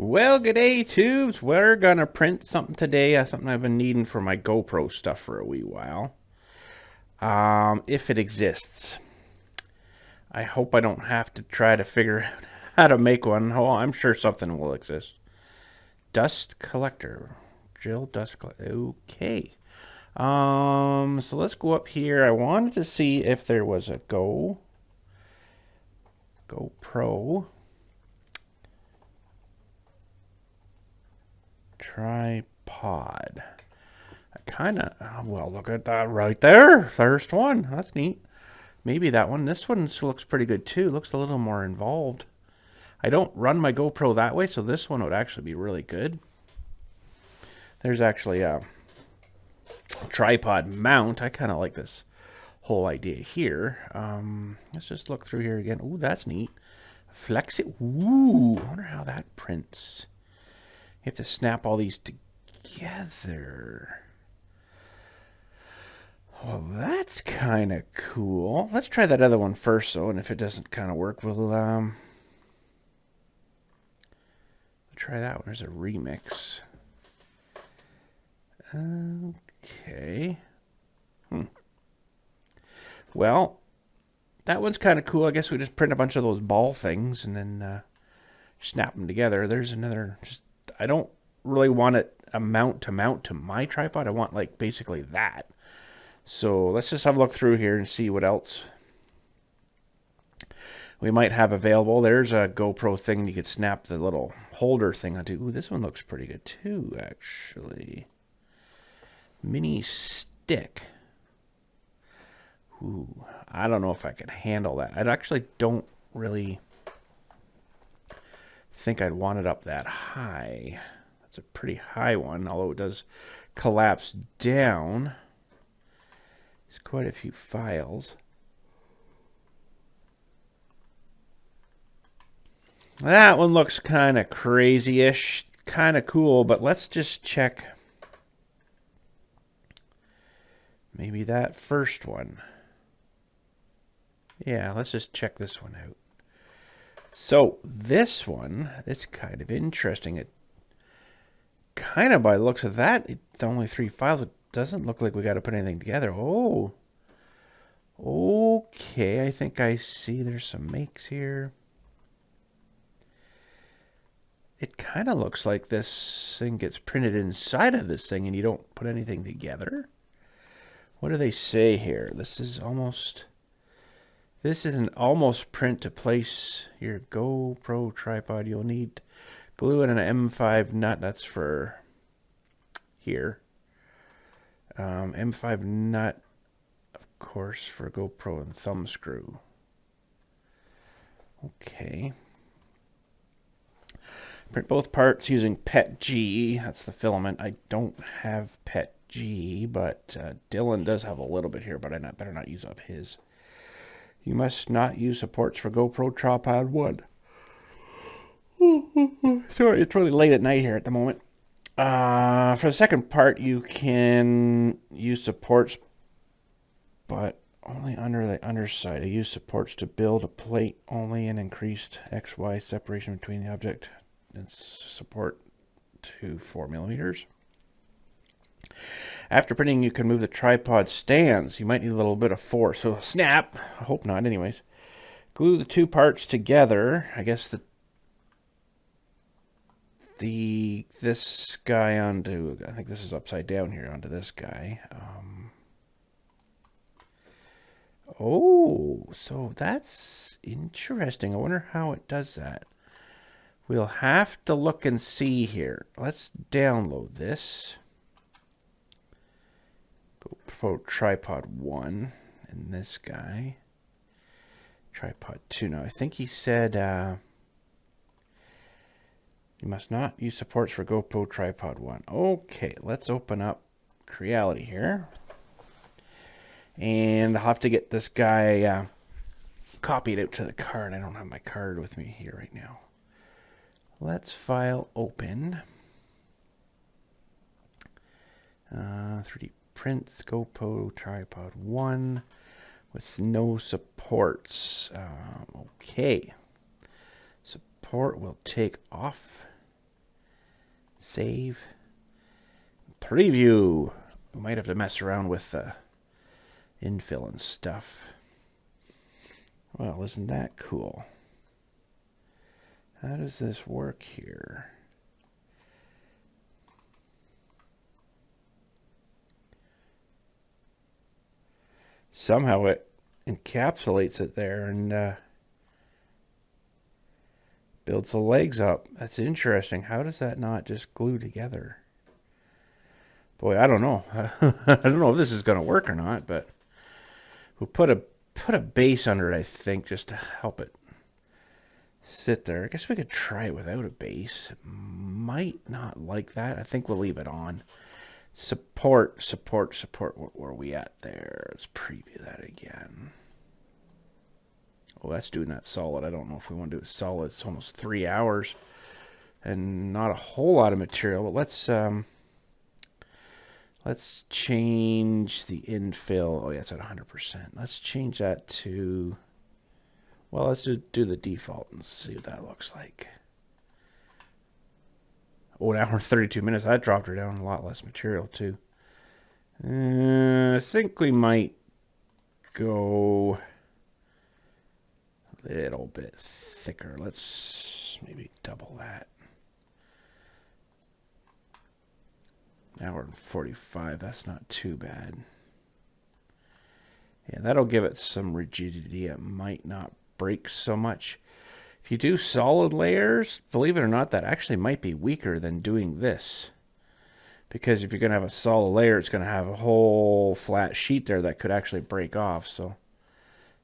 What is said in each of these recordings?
Well, g'day, tubes. We're gonna print something today. Something I've been needing for my GoPro stuff for a wee while. If it exists. I hope I don't have to try to figure out how to make one. Oh, I'm sure something will exist. Dust collector. Drill dust collector. Okay. So let's go up here. I wanted to see if there was a GoPro tripod. Well, look at that right there. First one. That's neat. Maybe that one. This one looks pretty good too. Looks a little more involved. I don't run my GoPro that way, so this one would actually be really good. There's actually a tripod mount. I kind of like this whole idea here. Let's just look through here again. Ooh, that's neat. Flex it. Ooh, I wonder how that prints. You have to snap all these together. Well, that's kind of cool. Let's try that other one first, though, and if it doesn't kind of work, we'll try that one. There's a remix. Okay. Well, that one's kind of cool. I guess we just print a bunch of those ball things and then snap them together. There's another. I don't really want it a mount to my tripod. I want like basically that. So let's just have a look through here and see what else we might have available. There's a GoPro thing you could snap the little holder thing onto. Ooh, this one looks pretty good too, actually. Mini stick. Ooh, I don't know if I could handle that. I actually don't really think I'd want it up that high. That's a pretty high one, although it does collapse down. There's quite a few files. That one looks kind of crazy-ish, kind of cool, but let's just check maybe that first one. Yeah, let's just check this one out. So this one, it's kind of interesting. It kind of, by the looks of that, it's only 3 files. It doesn't look like we got to put anything together. Oh, okay. I think I see there's some makes here. It kind of looks like this thing gets printed inside of this thing and you don't put anything together. What do they say here? This is an almost print to place your GoPro tripod. You'll need glue and an M5 nut. That's for here. M5 nut, of course, for GoPro and thumb screw. Okay. Print both parts using PETG. That's the filament. I don't have PETG, but Dylan does have a little bit here, but I better not use up his. You must not use supports for GoPro tripod 1. Sorry, it's really late at night here at the moment. For the second part, you can use supports, but only under the underside. I use supports to build a plate only and increased XY separation between the object and support to 4 millimeters. After printing, you can move the tripod stands. You might need a little bit of force. So snap. I hope not, anyways. Glue the 2 parts together. I guess this guy onto, I think this is upside down here, onto this guy. Oh, so that's interesting. I wonder how it does that. We'll have to look and see here. Let's download this. GoPro tripod 1 and this guy. Tripod 2. Now, I think he said you must not use supports for GoPro tripod 1. Okay, let's open up Creality here. And I'll have to get this guy copied out to the card. I don't have my card with me here right now. Let's file open. 3D prints, GoPro tripod 1 with no supports. Okay. Support will take off. Save. Preview. We might have to mess around with infill and stuff. Well, isn't that cool? How does this work here? Somehow it encapsulates it there and builds the legs up. That's interesting. How does that not just glue together? Boy, I don't know. I don't know if this is going to work or not, but we'll put a base under it, I think, just to help it sit there. I guess we could try it without a base. It might not like that. I think we'll leave it on. Support. What were we at there? Let's preview that again. Oh, that's doing that solid. I don't know if we want to do it solid. It's almost 3 hours and not a whole lot of material, but let's change the infill. Oh yeah, it's at 100%. Let's change that to, well, let's do the default and see what that looks like. Oh, 1 hour and 32 minutes. That dropped her down a lot less material too. I think we might go a little bit thicker. Let's maybe double that. 1 hour and 45. That's not too bad. Yeah, that'll give it some rigidity. It might not break so much. If you do solid layers, believe it or not, that actually might be weaker than doing this. Because if you're going to have a solid layer, it's going to have a whole flat sheet there that could actually break off. So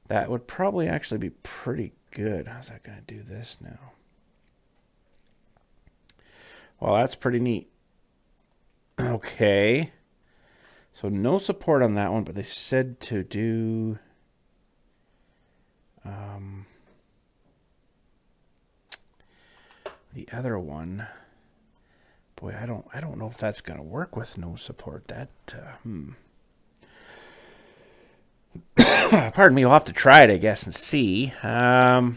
that would probably actually be pretty good. How's that going to do this now? Well, that's pretty neat. Okay. So no support on that one, but they said to do the other one. Boy, I don't know if that's going to work with no support. That pardon me, we'll have to try it, I guess, and see. Oh,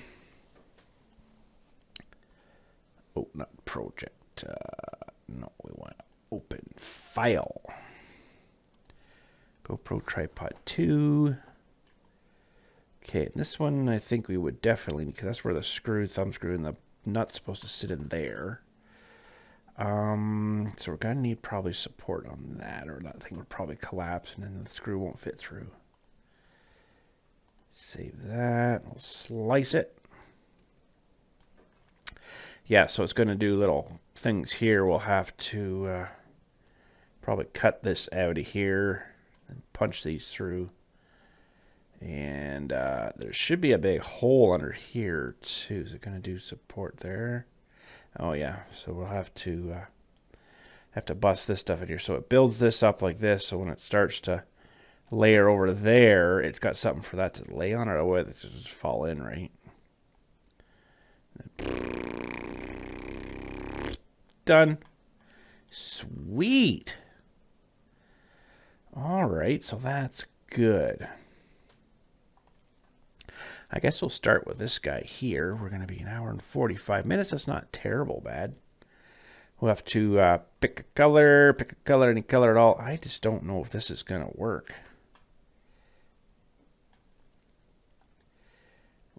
not project. No, we want to open file. GoPro tripod 2. Okay, and this one I think we would definitely need, because that's where the screw, thumb screw, and the nut's supposed to sit in there. So we're going to need probably support on that, or that thing would probably collapse and then the screw won't fit through. Save that. We'll slice it. Yeah, so it's going to do little things here. We'll have to probably cut this out of here and punch these through. And there should be a big hole under here too. Is it going to do support there? Oh yeah, so we'll have to bust this stuff in here. So it builds this up like this, so when it starts to layer over there, it's got something for that to lay on, or will it just fall in, right? Done. Sweet. All right, so that's good. I guess we'll start with this guy here. We're going to be 1 hour and 45 minutes. That's not terrible bad. We'll have to pick a color, any color at all. I just don't know if this is going to work.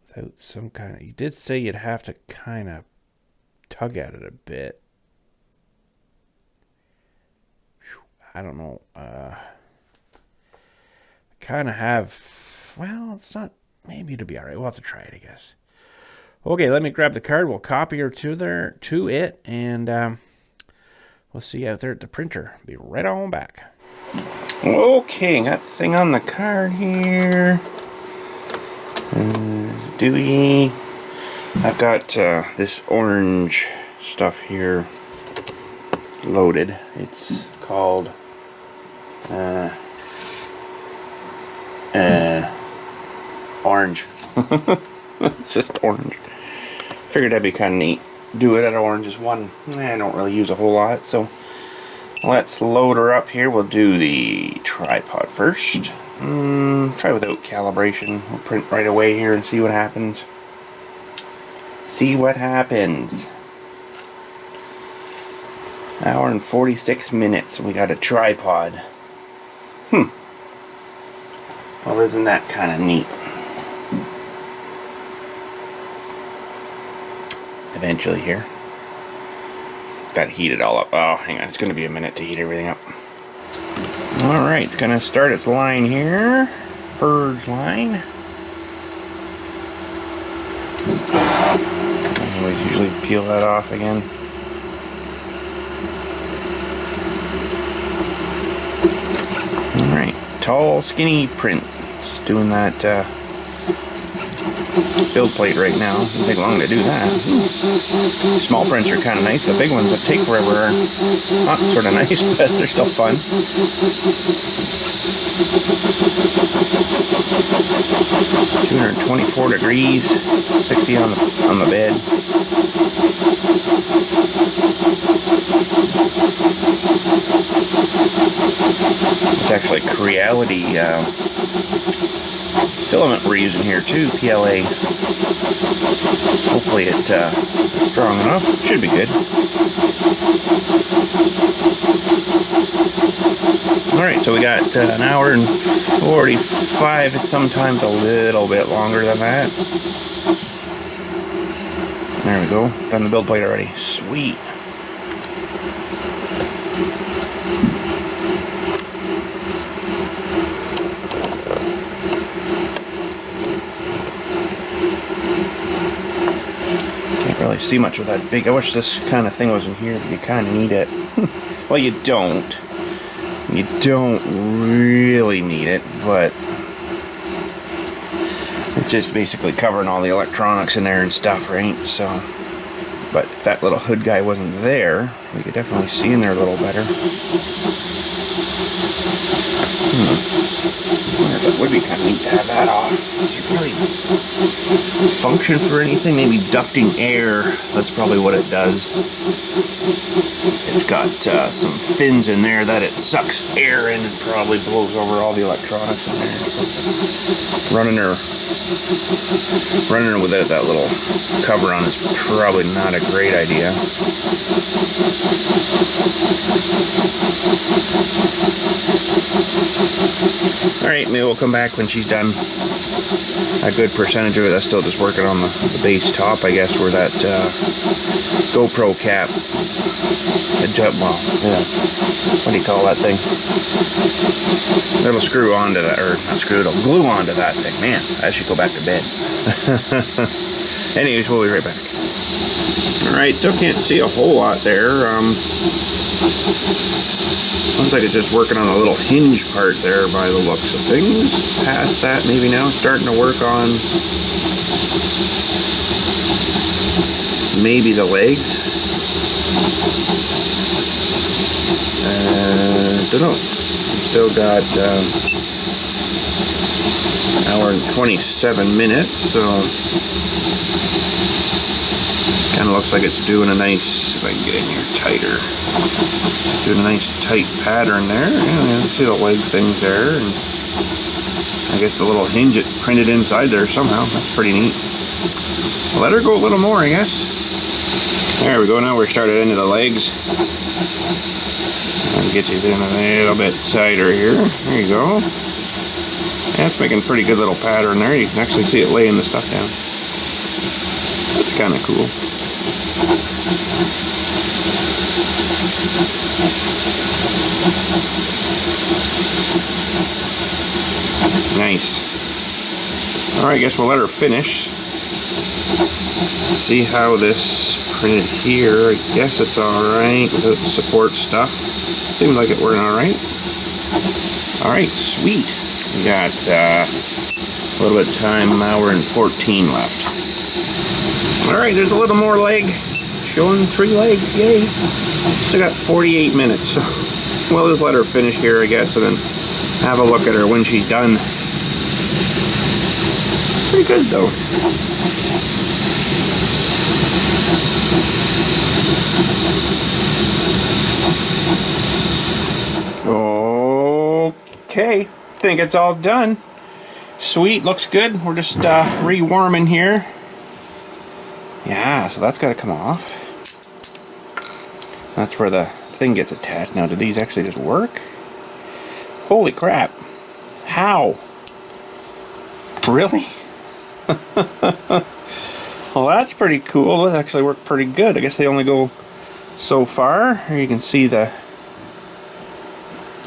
Without some kind of... You did say you'd have to kind of tug at it a bit. I don't know. Kind of have... Well, it's not... Maybe it'll be all right. We'll have to try it, I guess. Okay, let me grab the card. We'll copy her to it, and we'll see you out there at the printer. Be right on back. Okay, got the thing on the card here. Dewey. I've got this orange stuff here loaded. It's called orange. It's just orange. Figured that'd be kind of neat. Do it at orange is one. I don't really use a whole lot, so let's load her up here. We'll do the tripod first. Try without calibration. We'll print right away here and see what happens. See what happens. Hour and 46 minutes. We got a tripod. Well, isn't that kind of neat? Eventually here. Got to heat it all up. Oh, hang on. It's going to be a minute to heat everything up. Alright, it's going to start its line here. Purge line. I always usually peel that off again. Alright, tall, skinny print. Just doing that build plate right now. Doesn't take long to do that. Small prints are kind of nice. The big ones that take forever are not sort of nice, but they're still fun. 224 degrees, 60 on the bed. It's actually Creality filament we're using here too, PLA. Hopefully it's strong enough. Should be good. Alright, so we got an hour and 45. It's sometimes a little bit longer than that. There we go. Done the build plate already. Sweet. Really see much of that big. I wish this kind of thing was in here, but you kind of need it. Well, you don't. You don't really need it, but it's just basically covering all the electronics in there and stuff, right? So, but if that little hood guy wasn't there, we could definitely see in there a little better. I wonder if it would be kind of neat to have that off. Does it really function for anything? Maybe ducting air. That's probably what it does. It's got some fins in there that it sucks air in and probably blows over all the electronics in there. Running her without that little cover on is probably not a great idea. Alright, maybe we'll come back when she's done. A good percentage of it, that's still just working on the base top, I guess, where that Gopro cap, well, yeah, what do you call that thing? It'll screw onto that, or not screw, it'll glue onto that thing. Man, I should go back to bed. Anyways, we'll be right back. Alright, still can't see a whole lot there. Looks like it's just working on a little hinge part there by the looks of things. Past that, maybe now starting to work on maybe the legs. Don't know. Still got hour and 27 minutes, so kind of looks like it's doing a nice, if I can get in here tighter, doing a nice tight pattern there. Yeah, see the leg things there, and I guess the little hinge it printed inside there somehow. That's pretty neat. Let her go a little more, I guess. There we go. Now we're started into the legs. I'll get you in a little bit tighter here. There you go. Yeah, it's making a pretty good little pattern there. You can actually see it laying the stuff down. That's kind of cool. Nice. Alright, I guess we'll let her finish. See how this printed here. I guess it's alright without the support stuff. Seems like it working alright. Alright, sweet. We got a little bit of time, hour and 14 left. Alright, there's a little more leg. Showing 3 legs, yay. Still got 48 minutes, so we'll just let her finish here, I guess, and then have a look at her when she's done. Pretty good, though. Okay, think it's all done. Sweet, looks good. We're just rewarming here. Yeah, so that's got to come off. That's where the thing gets attached. Now, do these actually just work? Holy crap. How? Really? Well, that's pretty cool. It actually worked pretty good. I guess they only go so far. Here you can see the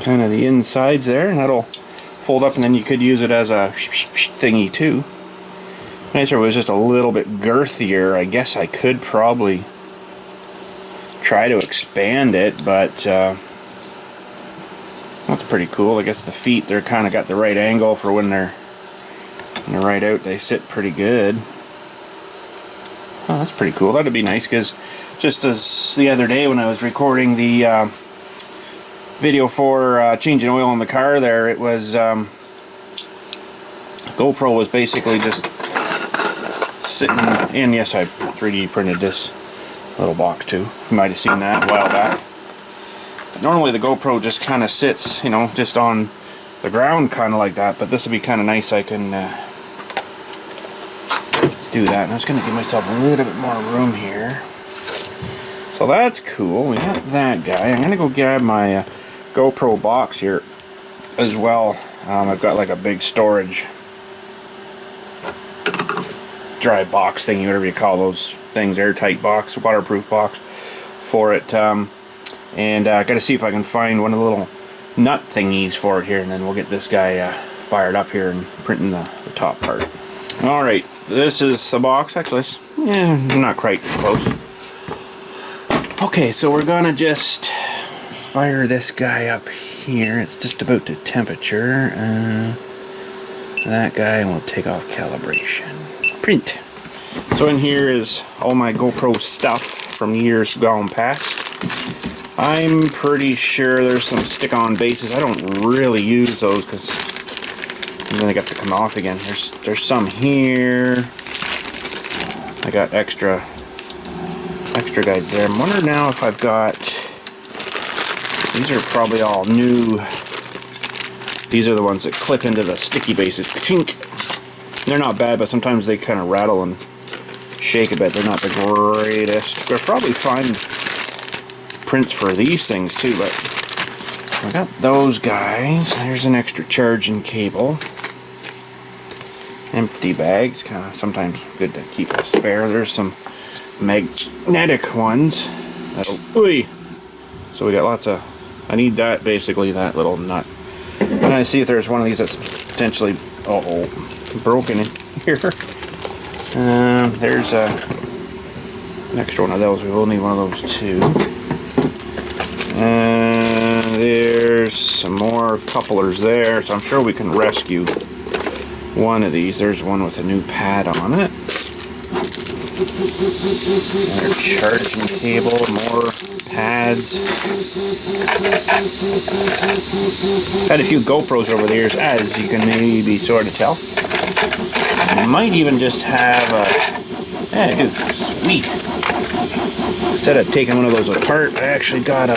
kind of the insides there, and that'll fold up, and then you could use it as a thingy too. Nicer, it was just a little bit girthier. I guess I could probably try to expand it, but that's pretty cool. I guess the feet, they're kind of got the right angle for when they're right out. They sit pretty good. Oh, that's pretty cool. That'd be nice, because just as the other day when I was recording the video for changing oil in the car there, it was GoPro was basically just sitting, and yes, I 3D printed this little box too. You might have seen that a while back. But normally the GoPro just kind of sits, you know, just on the ground kind of like that, but this would be kind of nice. I can do that. And I was going to give myself a little bit more room here. So that's cool. We got that guy. I'm going to go grab my GoPro box here as well. I've got like a big storage dry box thingy, whatever you call those things, airtight box, waterproof box for it. And I got to see if I can find one of the little nut thingies for it here, and then we'll get this guy fired up here and printing the top part. Alright, this is the box. Actually, it's, not quite close. Okay, so we're gonna just fire this guy up here. It's just about to temperature. That guy, and we'll take off calibration. Print. So in here is all my GoPro stuff from years gone past. I'm pretty sure there's some stick-on bases. I don't really use those because then they got to come off again. There's some here. I got extra guys there. I'm wondering now if I've got. These are probably all new. These are the ones that clip into the sticky bases. Chink. They're not bad, but sometimes they kind of rattle and shake a bit. They're not the greatest. I'll probably find prints for these things too, but I got those guys. There's an extra charging cable. Empty bags, kind of sometimes good to keep a spare. There's some magnetic ones. Ooh. So we got lots of. I need that, basically that little nut. And I see if there's one of these that's potentially broken in here. There's an extra one of those. We will need one of those too. And there's some more couplers there, so I'm sure we can rescue one of these. There's one with a new pad on it. Another charging cable, more pads. Had a few GoPros over the years, as you can maybe sort of tell. I might even just have a. Yeah, dude, sweet. Instead of taking one of those apart, I actually got a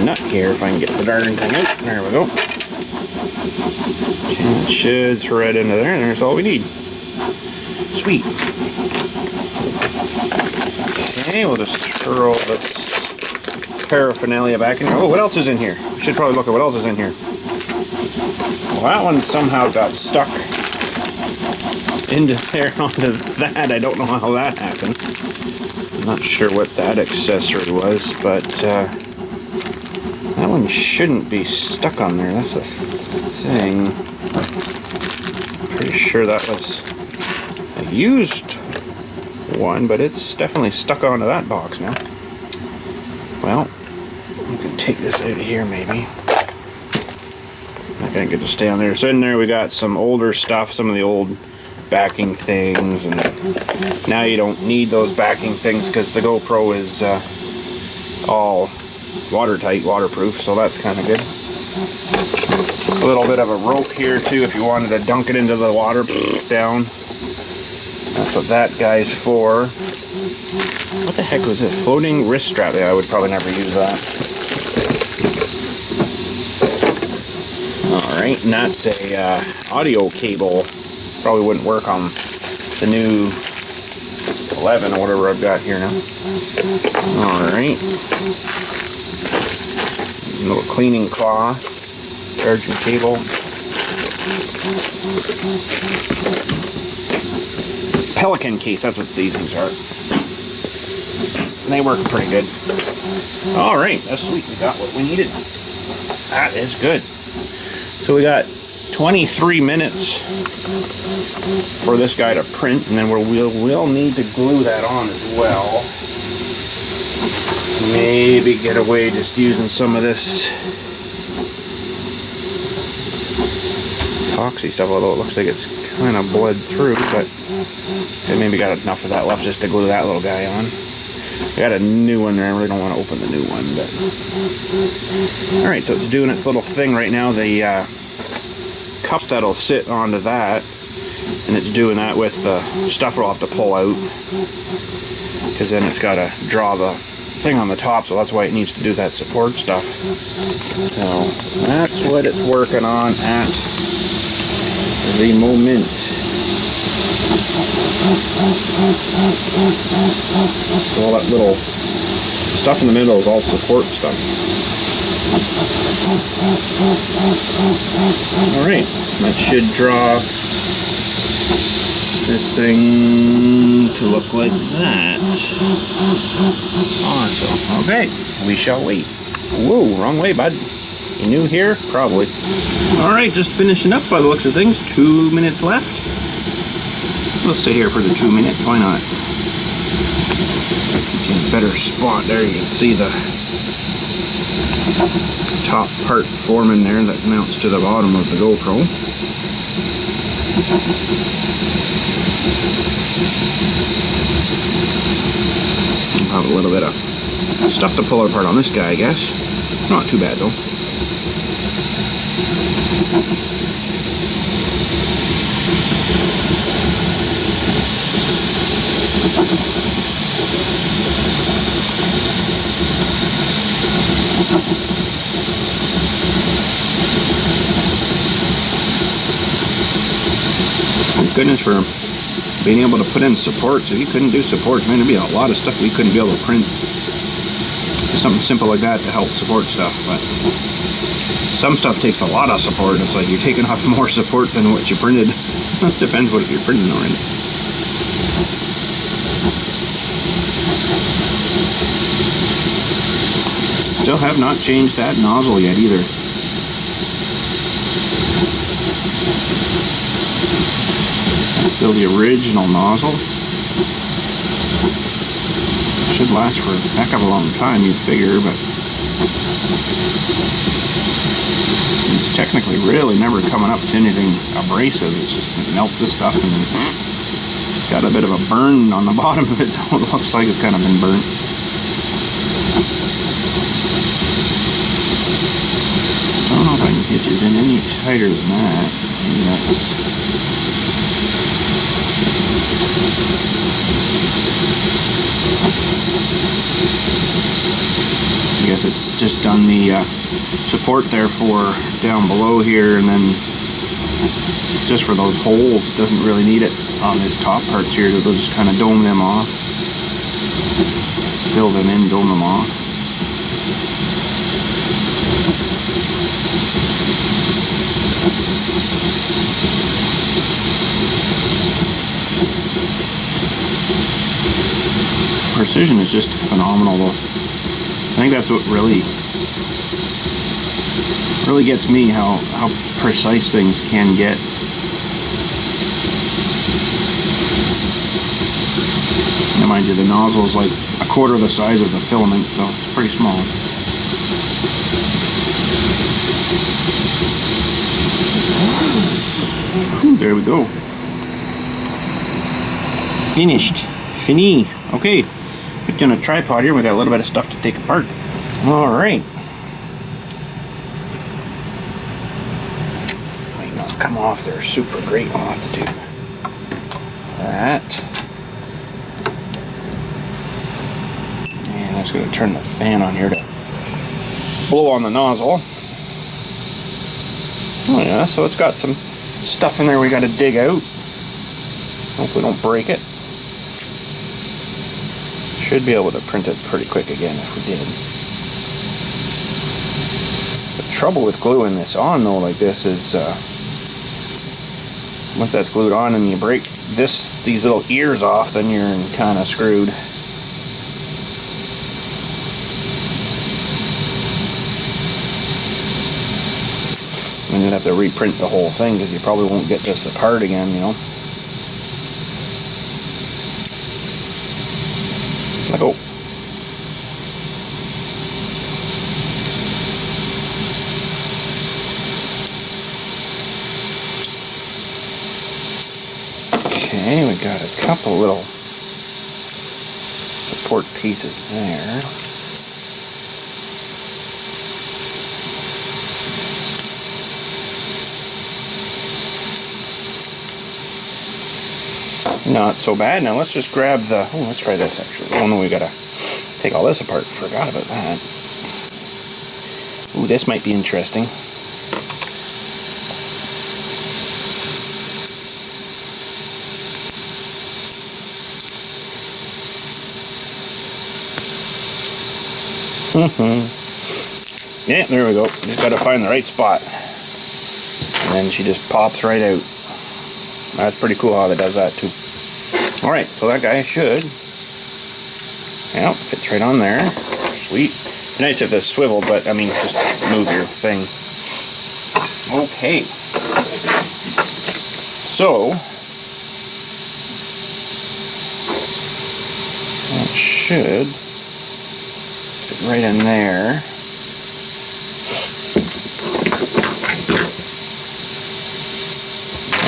nut here if I can get the darn thing out. There we go. And it should thread into there, and there's all we need. Sweet. Okay, we'll just throw this paraphernalia back in here. Oh, what else is in here? We should probably look at what else is in here. Well, that one somehow got stuck into there onto that. I don't know how that happened. I'm not sure what that accessory was, but that one shouldn't be stuck on there. That's the thing. Pretty sure that was a used one, but it's definitely stuck onto that box now. Well, we can take this out of here maybe. Not gonna get to stay on there. So in there we got some older stuff, some of the old backing things, and now you don't need those backing things because the GoPro is all watertight, waterproof, so that's kind of good. A little bit of a rope here too if you wanted to dunk it into the water down. That's what that guy's for. What the heck was this? Floating wrist strap. Yeah, I would probably never use that. Alright, and that's a audio cable. Probably wouldn't work on the new 11 or whatever I've got here now. Alright. Little cleaning cloth. Charging cable. Pelican case, that's what these things are. And they work pretty good. Alright, that's sweet. We got what we needed. That is good. So we got 23 minutes for this guy to print, and then we'll need to glue that on as well. Maybe get away just using some of this epoxy stuff, although it looks like it's kind of bled through, but I maybe got enough of that left just to glue that little guy on. I got a new one there. I really don't want to open the new one, but alright, so it's doing its little thing right now. The cup that'll sit onto that, and it's doing that with the stuff we'll have to pull out, because then it's got to draw the thing on the top, so that's why it needs to do that support stuff. So that's what it's working on at the moment. So all that little stuff in the middle is all support stuff. Alright, that should draw this thing to look like that. Awesome. Okay, we shall wait. Whoa, wrong way, bud. You new here? Probably. Alright, just finishing up by the looks of things. 2 minutes left. We'll sit here for the 2 minutes. Why not? In a better spot there, you can see the top part forming there that mounts to the bottom of the GoPro. We'll have a little bit of stuff to pull apart on this guy, I guess. Not too bad though. Thank goodness for being able to put in supports. If you couldn't do supports, man, there'd be a lot of stuff we couldn't be able to print. Something simple like that to help support stuff, but some stuff takes a lot of support. It's like you're taking off more support than what you printed. It depends what you're printing already. Still have not changed that nozzle yet either. That's still the original nozzle. Should last for a heck of a long time, you'd figure, but it's technically really never coming up to anything abrasive. It's just, it melts this stuff and it's got a bit of a burn on the bottom of it. It looks like it's kind of been burnt. I don't know if I can hitch it in any tighter than that. Maybe that's... I guess it's just done the support there for down below here, and then just for those holes. It doesn't really need it on these top parts here. They'll just kind of dome them off, fill them in, dome them off. Precision is just phenomenal though. I think that's what really gets me, how precise things can get. Now mind you, the nozzle is like 1/4 the size of the filament, so it's pretty small. There we go. Finished. Fini. Okay. Put you on a tripod here. We got a little bit of stuff to take apart. Alright. Might not come off there super great. I'll have to do that. And I'm just going to turn the fan on here to blow on the nozzle. Oh yeah, so it's got some stuff in there we got to dig out. Hope we don't break it. Should be able to print it pretty quick again if we did. The trouble with gluing this on though like this is once that's glued on and you break these little ears off, then you're kind of screwed. And you'd have to reprint the whole thing because you probably won't get this apart again, you know. Let go. Okay, we got a couple little support pieces there. Not so bad. Now let's just grab the, oh, let's try this actually. Oh no, we gotta take all this apart. Forgot about that. Ooh, this might be interesting. Yeah, there we go. Just gotta find the right spot. And then she just pops right out. That's pretty cool how that does that too. Alright, so that guy should, yeah, fits right on there. Sweet. Nice if this swiveled, but I mean, just move your thing. Okay. So, that should fit right in there.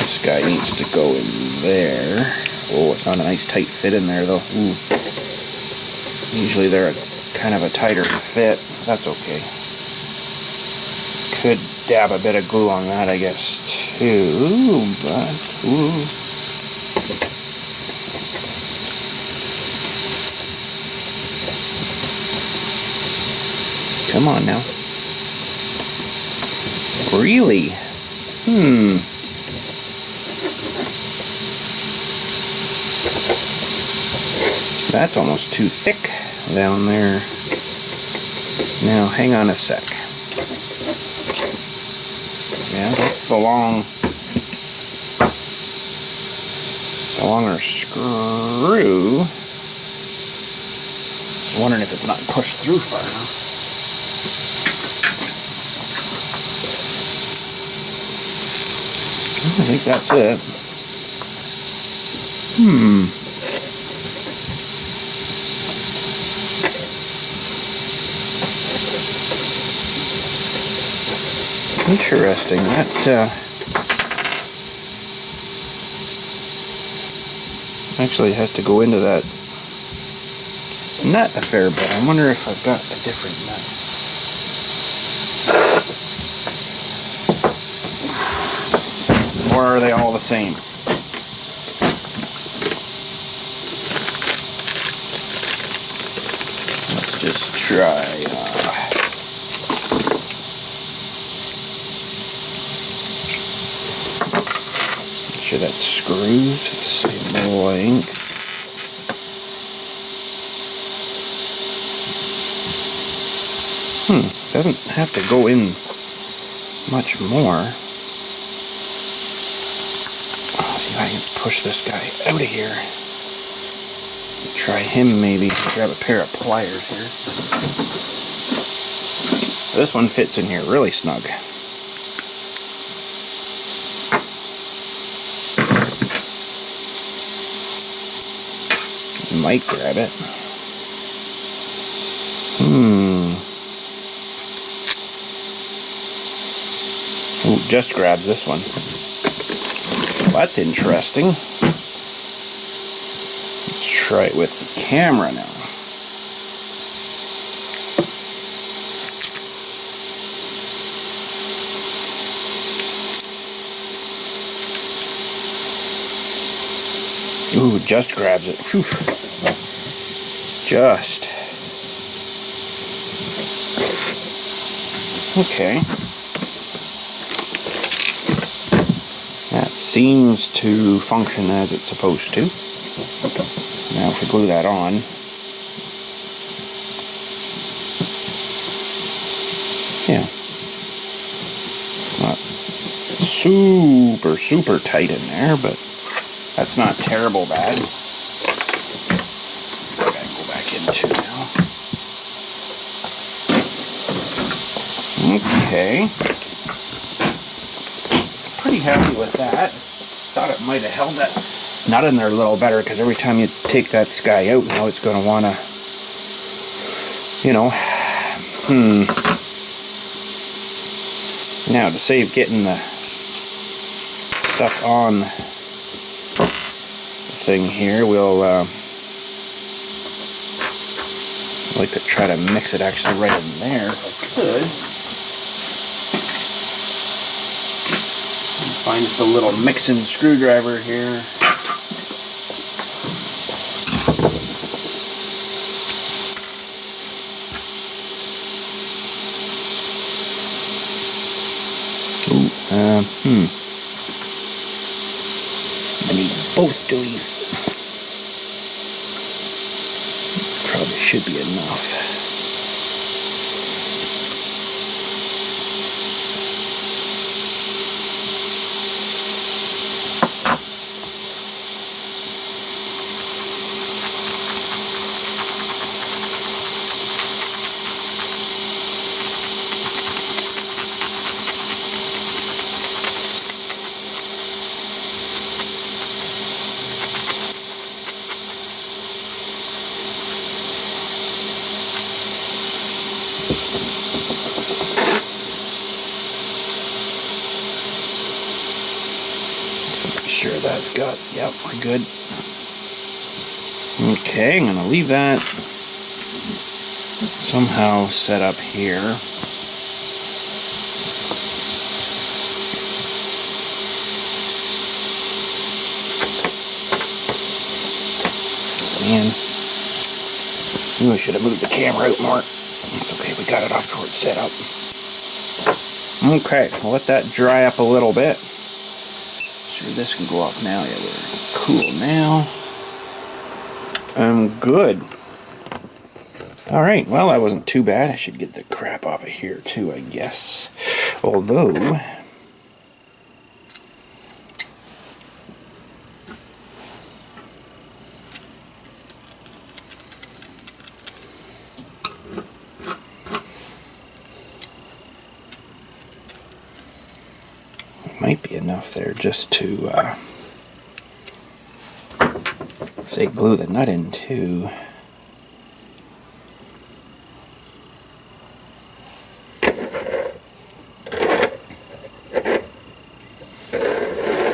This guy needs to go in there. Oh, it's not a nice tight fit in there though. Ooh. Usually they're kind of a tighter fit. That's okay. Could dab a bit of glue on that, I guess, too. But, ooh. Come on now. Really? That's almost too thick down there. Now, hang on a sec. Yeah, that's the longer screw. I'm wondering if it's not pushed through far enough. I think that's it. Interesting. That actually has to go into that nut a fair bit. I wonder if I've got a different nut. Or are they all the same? Let's just try. Make sure that screws same length. Doesn't have to go in much more. See if I can push this guy out of here. Try him maybe. Grab a pair of pliers here. This one fits in here really snug. Might grab it. Ooh, just grabs this one. Well, that's interesting. Let's try it with the camera now. Ooh, just grabs it. Whew. Just. Okay. That seems to function as it's supposed to. Now if we glue that on, Yeah. Not super tight in there, but that's not terrible bad. I gotta go back into now. Okay. Pretty happy with that. Thought it might have held that nut in there a little better, because every time you take that guy out now, it's going to want to, you know, Now, to save getting the stuff on the thing here, we'll like to try to mix it actually right in there if I could. Find just a little mixing screwdriver here. I need both doilies. Probably should be enough. Sure that's got, yep, we're good. Okay, I'm gonna leave that somehow set up here. Man, I should have moved the camera out more. It's okay, we got it off to its set up. Okay, I'll let that dry up a little bit. This can go off now. Yeah, we're cool now. I'm good. Alright, well, that wasn't too bad. I should get the crap off of here too, I guess. Although, might be enough there just to say glue the nut in too.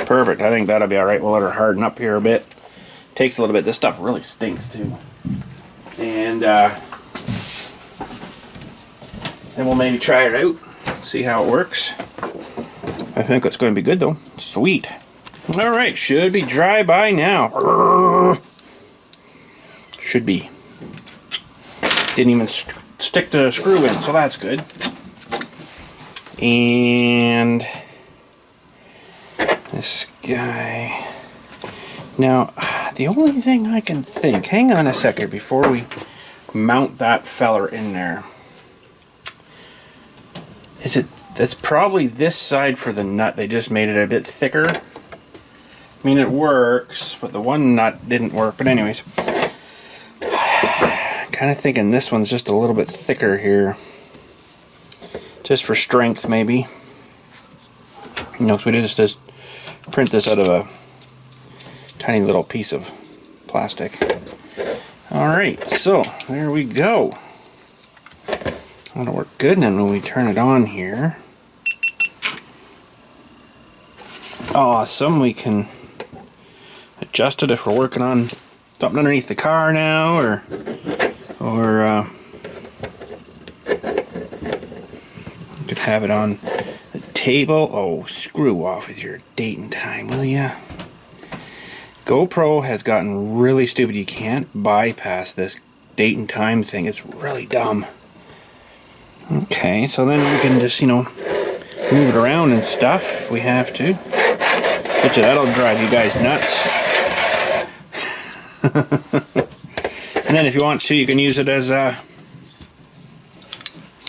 Perfect. I think that'll be alright. We'll let her harden up here a bit. Takes a little bit. This stuff really stinks too. And then we'll maybe try it out, see how it works. I think it's going to be good though. Sweet. Alright, should be dry by now. Should be. Didn't even stick the screw in, so that's good. And this guy. Now, the only thing I can think, hang on a second before we mount that feller in there. That's probably this side for the nut. They just made it a bit thicker. I mean, it works, but the one nut didn't work. But anyways, kind of thinking this one's just a little bit thicker here. Just for strength, maybe. You know, because we did just print this out of a tiny little piece of plastic. Alright, so there we go. That'll work good, and then when we turn it on here, awesome, we can adjust it if we're working on something underneath the car now, or you could have it on the table. Oh, screw off with your date and time, will ya? GoPro has gotten really stupid. You can't bypass this date and time thing. It's really dumb. Okay, so then we can just, you know, move it around and stuff if we have to. Bet you that'll drive you guys nuts. And then if you want to, you can use it as a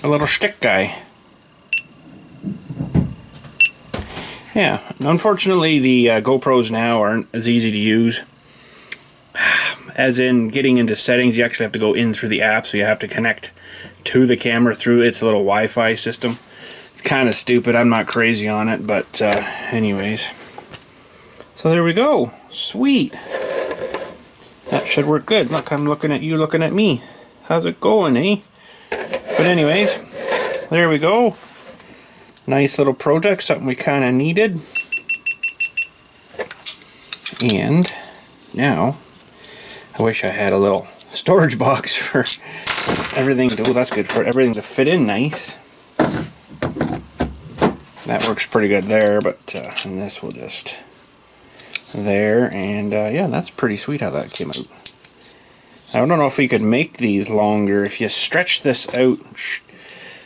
little stick guy. Yeah, unfortunately the GoPros now aren't as easy to use. As in getting into settings, you actually have to go in through the app, so you have to connect to the camera through its little Wi-Fi system. It's kind of stupid. I'm not crazy on it, but anyways. So there we go. Sweet. That should work good. Look, I'm looking at you looking at me. How's it going, eh? But anyways, there we go. Nice little project, something we kind of needed. And now, I wish I had a little storage box for everything to, oh, that's good, for everything to fit in nice. That works pretty good there, but and this will just there, and yeah, that's pretty sweet how that came out. I don't know if you could make these longer. If you stretch this out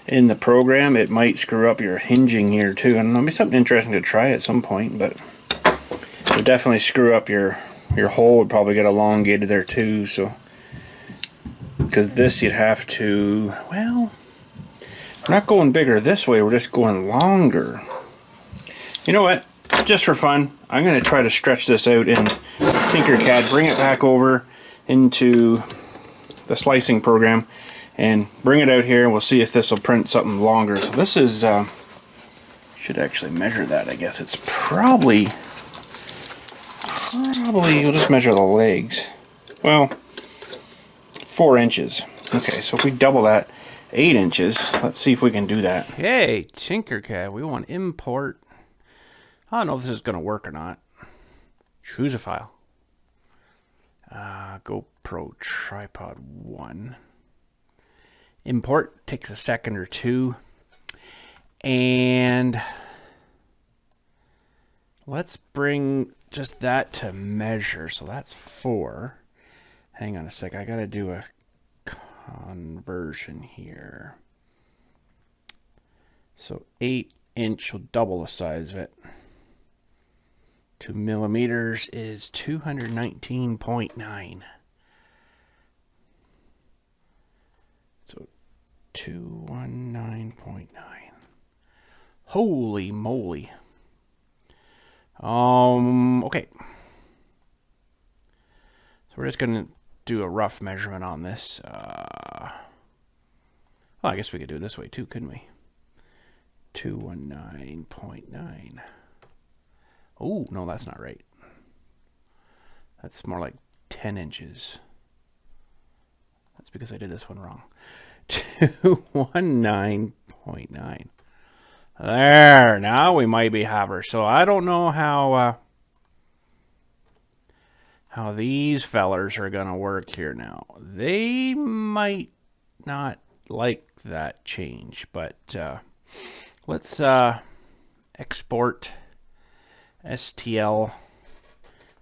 in the program, it might screw up your hinging here too. I don't know, it'd be something interesting to try at some point, but it would definitely screw up your hole. Would probably get elongated there too, so because this you'd have to, well, we're not going bigger this way, we're just going longer. You know what, just for fun, I'm going to try to stretch this out in Tinkercad, bring it back over into the slicing program and bring it out here, and we'll see if this will print something longer. So this is, should actually measure that, I guess. It's probably, we'll just measure the legs. Well, 4 inches. Okay, so if we double that, 8 inches. Let's see if we can do that. Hey, Tinkercad, we want import. I don't know if this is going to work or not. Choose a file. GoPro tripod 1. Import takes a second or two. And let's bring just that to measure. So that's 4. Hang on a sec. I got to do a conversion here. So 8-inch will double the size of it. 2 millimeters is 219.9. So 219.9. Holy moly. Okay. So we're just going to do a rough measurement on this. Well, I guess we could do it this way too, couldn't we? 219.9. Oh, no, that's not right. That's more like 10 inches. That's because I did this one wrong. 219.9. There, now we might be havers. So I don't know how these fellers are going to work here now. They might not like that change, but let's export STL.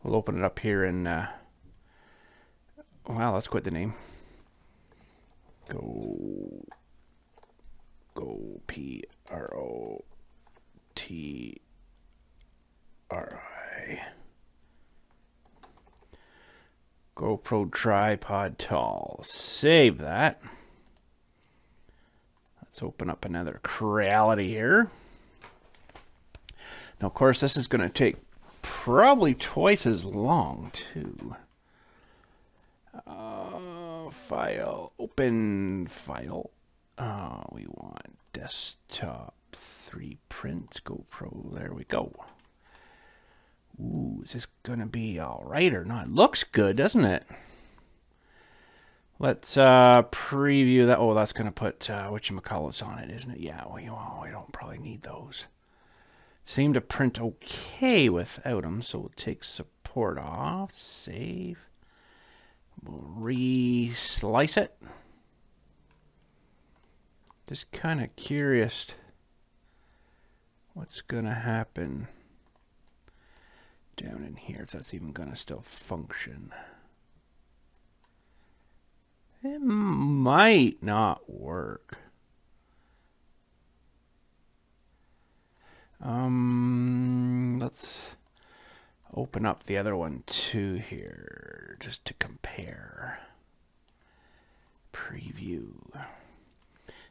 We'll open it up here in, wow, let's quit the name. Go P-R-O-T-R-I. GoPro tripod tall. Save that. Let's open up another Creality here. Now, of course, this is going to take probably twice as long, too. File, open file. We want desktop 3 print GoPro. There we go. Ooh, is this going to be all right or not? It looks good, doesn't it? Let's preview that. Oh, that's going to put whatchamacallits on it, isn't it? Yeah, we don't probably need those. Seem to print okay without them, so we'll take support off, save. We'll re-slice it. Just kind of curious what's going to happen down in here, if that's even going to still function. It might not work. Let's open up the other one too here, just to compare. Preview.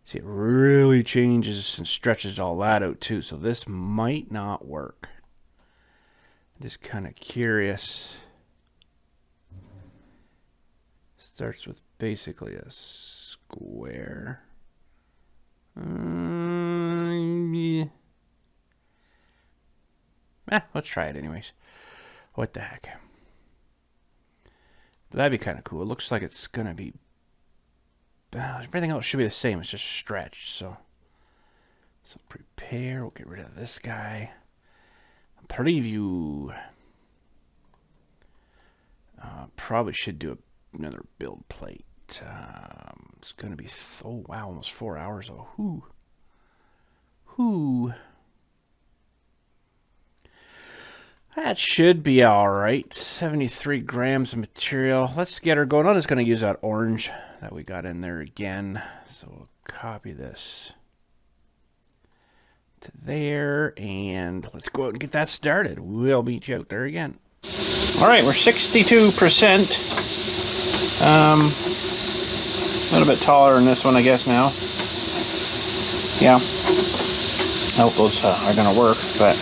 See, it really changes and stretches all that out too, so this might not work. Just kind of curious. Starts with basically a square. Yeah. Let's try it anyways. What the heck? But that'd be kind of cool. It looks like it's gonna be. Everything else should be the same. It's just stretched. So prepare. We'll get rid of this guy. Preview. Probably should do another build plate. It's gonna be oh wow, almost 4 hours. Oh, whoo. That should be all right. 73 grams of material. Let's get her going. I'm just going to use that orange that we got in there again. So we'll copy this to there, and let's go out and get that started. We'll meet you out there again. All right, we're 62%. A little bit taller than this one, I guess, now. Yeah. I hope those are going to work, but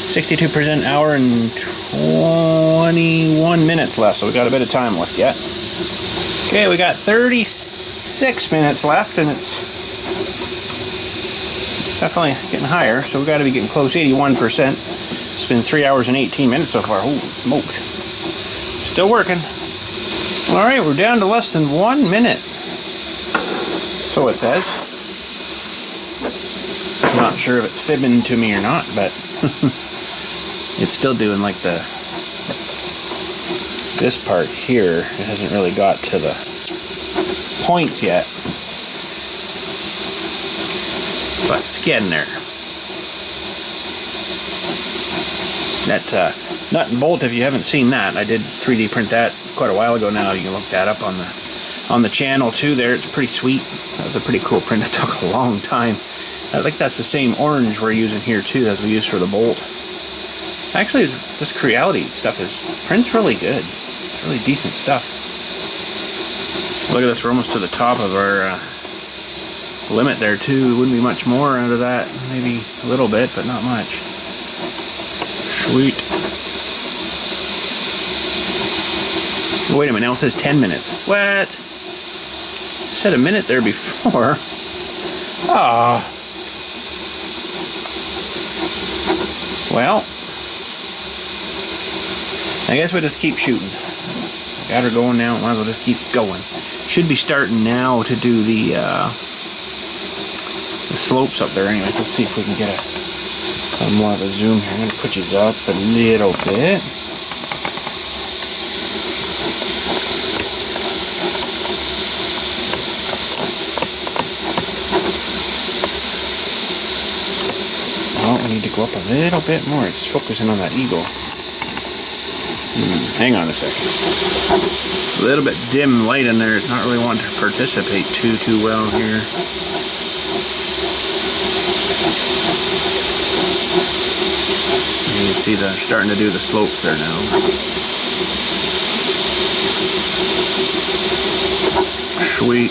62% hour and 21 minutes left, so we got a bit of time left yet. Okay, we got 36 minutes left, and it's definitely getting higher, so we got to be getting close. 81%. It's been 3 hours and 18 minutes so far. Holy smokes. Still working. All right, we're down to less than 1 minute. So it says. I'm not sure if it's fibbing to me or not, but it's still doing like this part here. It hasn't really got to the points yet, but it's getting there. That nut and bolt, if you haven't seen that, I did 3D print that quite a while ago now. You can look that up on the channel too there. It's pretty sweet. That was a pretty cool print. It took a long time. I think that's the same orange we're using here too as we used for the bolt. Actually, this Creality stuff prints really good. It's really decent stuff. Look at this, we're almost to the top of our limit there too. Wouldn't be much more out of that. Maybe a little bit, but not much. Sweet. Oh, wait a minute, now it says 10 minutes. What? It said a minute there before. Ah. Well, I guess we'll just keep shooting. Got her going now, might as well just keep going. Should be starting now to do the slopes up there anyways. Let's see if we can get a more of a zoom here. I'm going to put these up a little bit. Oh, we need to go up a little bit more. It's focusing on that eagle. Hang on a second. A little bit dim light in there. It's not really wanting to participate too well here. You can see they're starting to do the slopes there now. Sweet.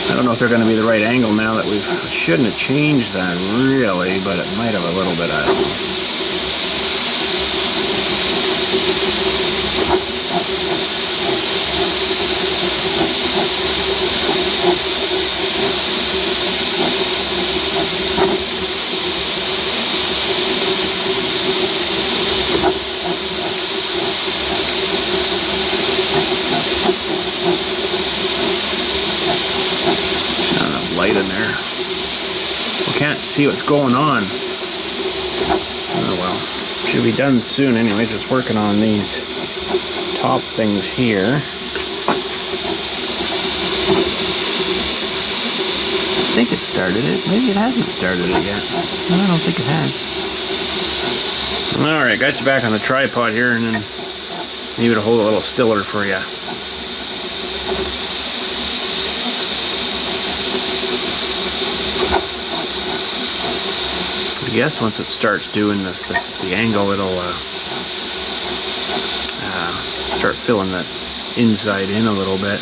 I don't know if they're going to be the right angle now that we shouldn't have changed that really, but it might have a little bit. I don't know. Light in there. We can't see what's going on. Oh well. Should be done soon anyways. It's working on these top things here. I think it started it. Maybe it hasn't started it yet. No, I don't think it has. Alright, got you back on the tripod here, and then maybe to hold a little stiller for you. I guess once it starts doing the angle, it'll start filling that inside in a little bit.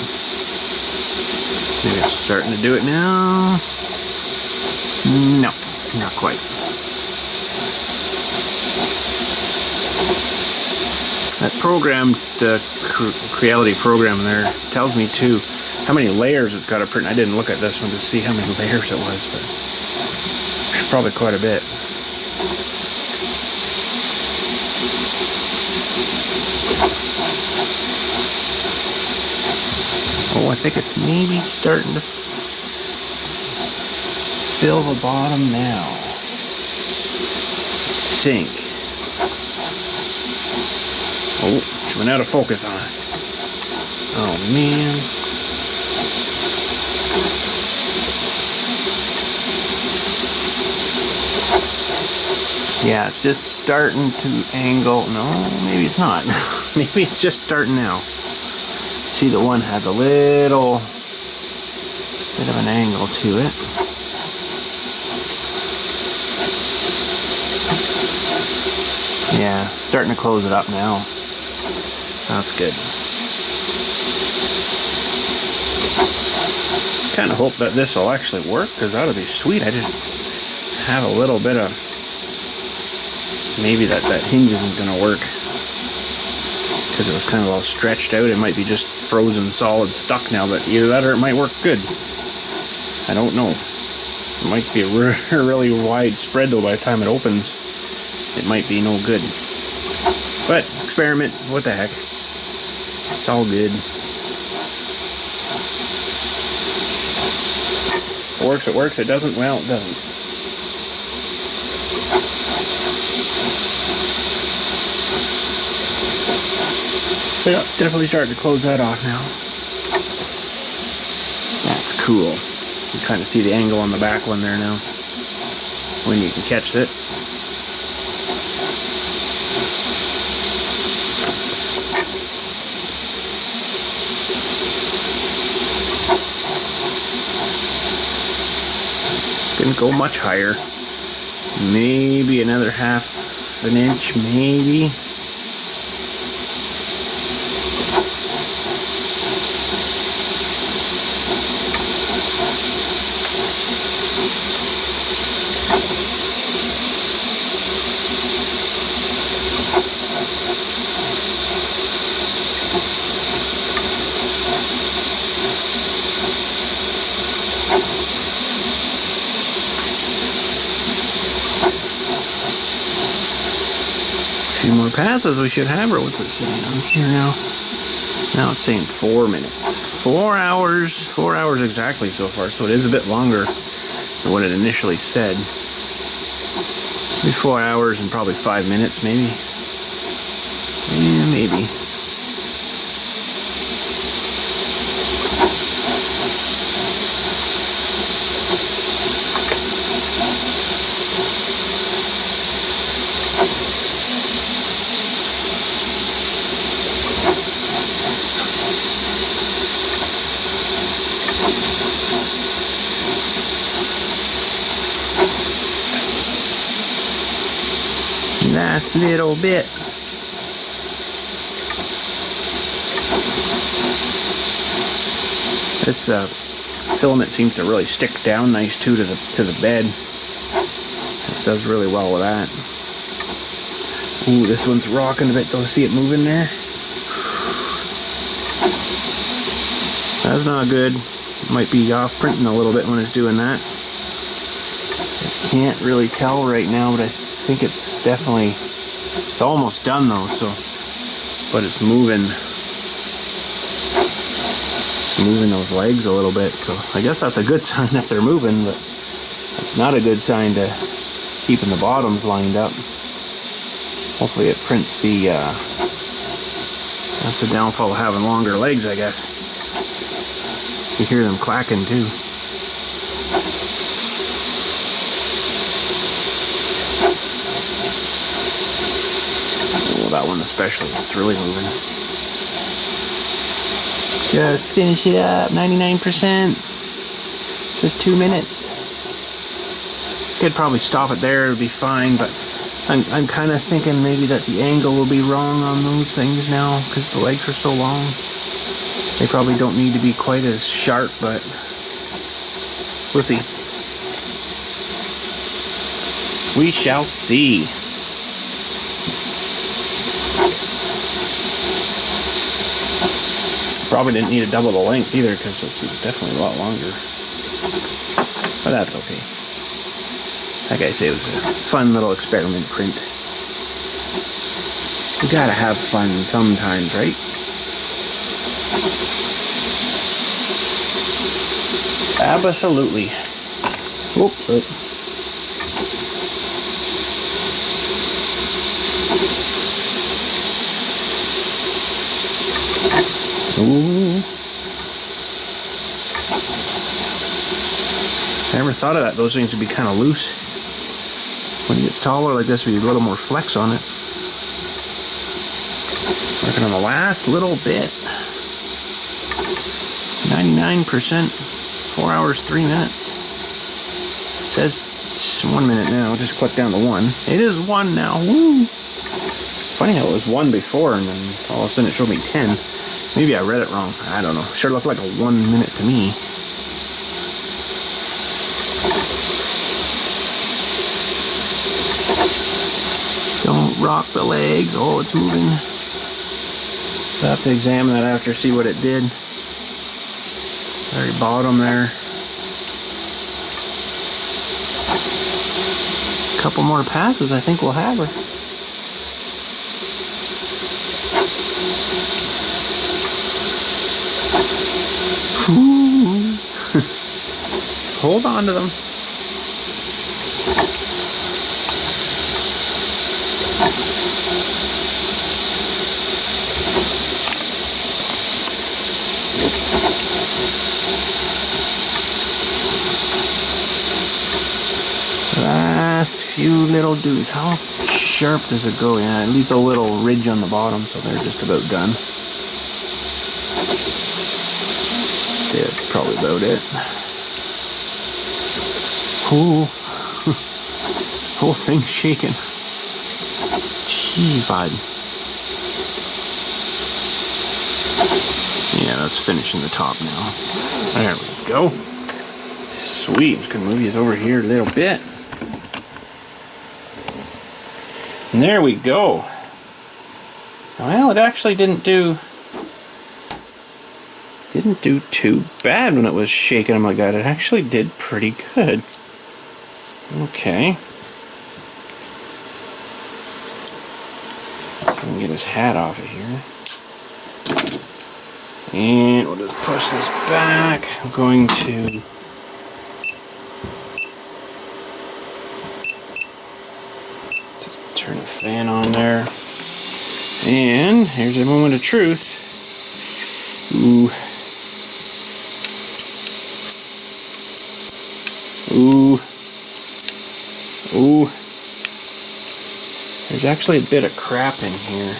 Maybe it's starting to do it now. No, not quite. That program, the Creality program there, tells me too how many layers it's got to print. I didn't look at this one to see how many layers it was, but there's probably quite a bit. Oh, I think it's maybe starting to fill the bottom now. I think. Oh, she went out of focus on us. Oh man. Yeah, it's just starting to angle. No, maybe it's not. Maybe it's just starting now. See, the one has a little bit of an angle to it. Yeah, starting to close it up now. That's good. Kind of hope that this will actually work, because that would be sweet. I just have a little bit of maybe that hinge isn't going to work, because it was kind of all stretched out. It might be just frozen solid stuck now, but either that or it might work good. I don't know. It might be a really wide spread though. By the time it opens, it might be no good. But experiment, what the heck. It's all good. It works, it works. It doesn't, well, it doesn't. So yeah, definitely starting to close that off now. That's cool. You kind of see the angle on the back one there now, when you can catch it. Didn't go much higher. Maybe another half an inch, maybe. Few more passes we should have, or what's it saying on here now? Now it's saying 4 minutes. 4 hours, 4 hours exactly so far, so it is a bit longer than what it initially said. Maybe 4 hours and probably 5 minutes, maybe. Yeah, maybe. Nice little bit. This filament seems to really stick down nice too to the bed. It does really well with that. Ooh, this one's rocking a bit. Don't see it moving there. That's not good. Might be off printing a little bit when it's doing that. I can't really tell right now, but I think it's definitely, it's almost done though, so, but it's moving those legs a little bit, so I guess that's a good sign that they're moving, but it's not a good sign to keeping the bottoms lined up. Hopefully it prints the, that's the downfall of having longer legs, I guess. You hear them clacking too. That one especially, it's really moving. Just finish it up, 99%. It says 2 minutes. Could probably stop it there, it'll be fine, but I'm kind of thinking maybe that the angle will be wrong on those things now, because the legs are so long. They probably don't need to be quite as sharp, but we'll see. We shall see. Probably didn't need to double the length either, because this is definitely a lot longer. But that's okay. Like I say, it was a fun little experiment print. You gotta have fun sometimes, right? Absolutely. Whoop, whoop. Ooh. I never thought of that. Those things would be kind of loose. When it gets taller like this, would be a little more flex on it. Working on the last little bit. 99%. 4 hours, 3 minutes. It says it's 1 minute now. Just click down to 1. It is 1 now. Woo! Funny how it was 1 before, and then all of a sudden it showed me 10. Maybe I read it wrong. I don't know. Sure looked like a 1 minute to me. Don't rock the legs. Oh, it's moving. So I have to examine that after, see what it did. Very bottom there. Couple more passes, I think we'll have her. Hold on to them. Last few little dudes. How sharp does it go? Yeah, it leaves a little ridge on the bottom, so they're just about done. See, that's probably about it. Ooh. Whole thing's shaking. Gee, bud. Yeah, that's finishing the top now. There we go. Sweet. Just gonna move these over here a little bit. And there we go. Well, it actually didn't do too bad when it was shaking them like that. It actually did pretty good. Okay. So we can get his hat off of here. And we'll just push this back. I'm going to just turn the fan on there. And here's a moment of truth. Ooh. Ooh. Ooh. There's actually a bit of crap in here.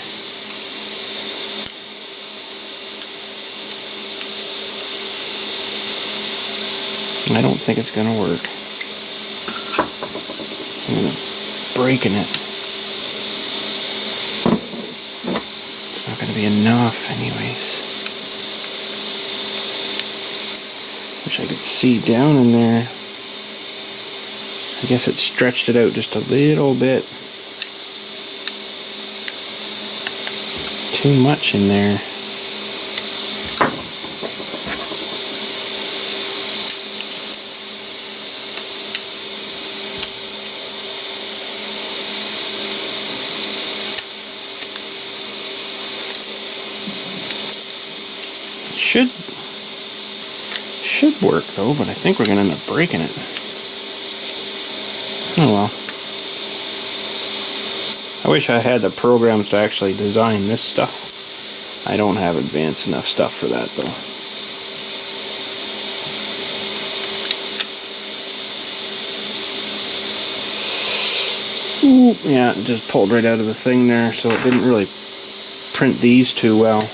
I don't think it's going to work. I'm breaking it. It's not going to be enough anyways. Wish I could see down in there. I guess it stretched it out just a little bit. Too much in there. Should work though, but I think we're going to end up breaking it. Oh well. I wish I had the programs to actually design this stuff. I don't have advanced enough stuff for that though. Ooh, yeah, it just pulled right out of the thing there, so it didn't really print these too well.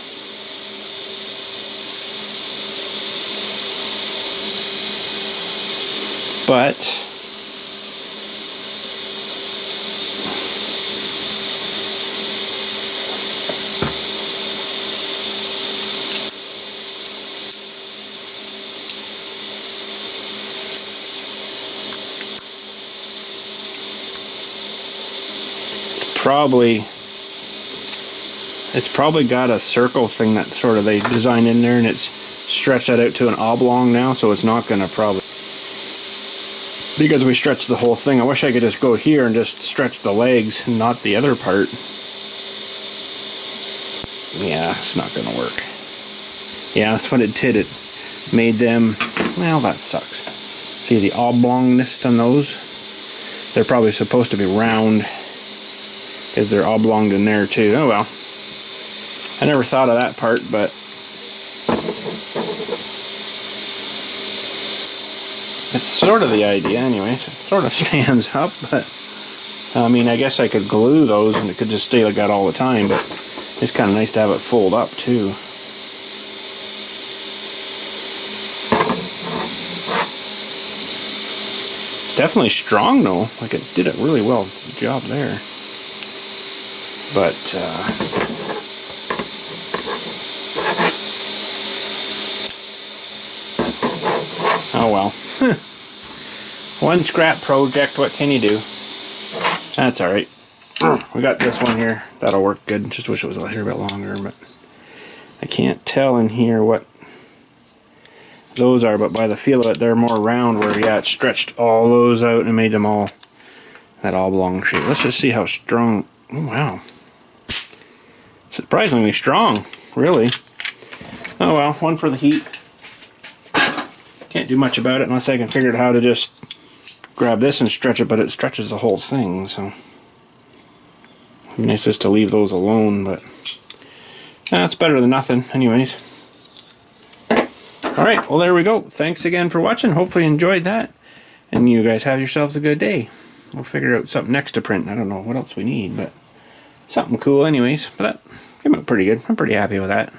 But It's probably got a circle thing that sort of they designed in there, and it's stretched that out to an oblong now, so it's not going to probably... Because we stretched the whole thing. I wish I could just go here and just stretch the legs and not the other part. Yeah, it's not going to work. Yeah, that's what it did. It made them... Well, that sucks. See the oblongness on those? They're probably supposed to be round, because they're oblonged in there too. Oh well. I never thought of that part, but it's sort of the idea anyways. It sort of stands up, but I mean, I guess I could glue those and it could just stay like that all the time, but it's kind of nice to have it fold up too. It's definitely strong though, like it did a really well job there. But oh well. One scrap project, what can you do? That's alright. We got this one here. That'll work good. Just wish it was a little bit longer, but I can't tell in here what those are, but by the feel of it, they're more round where, yeah, it stretched all those out and made them all that oblong shape. Let's just see how strong. Oh, wow. Surprisingly strong, really. Oh well, one for the heat. Can't do much about it unless I can figure out how to just grab this and stretch it, but it stretches the whole thing, so it'd be nice just to leave those alone, but that's better than nothing anyways. Alright, well there we go. Thanks again for watching. Hopefully you enjoyed that, and you guys have yourselves a good day. We'll figure out something next to print. I don't know what else we need, but something cool anyways. But that came out pretty good. I'm pretty happy with that.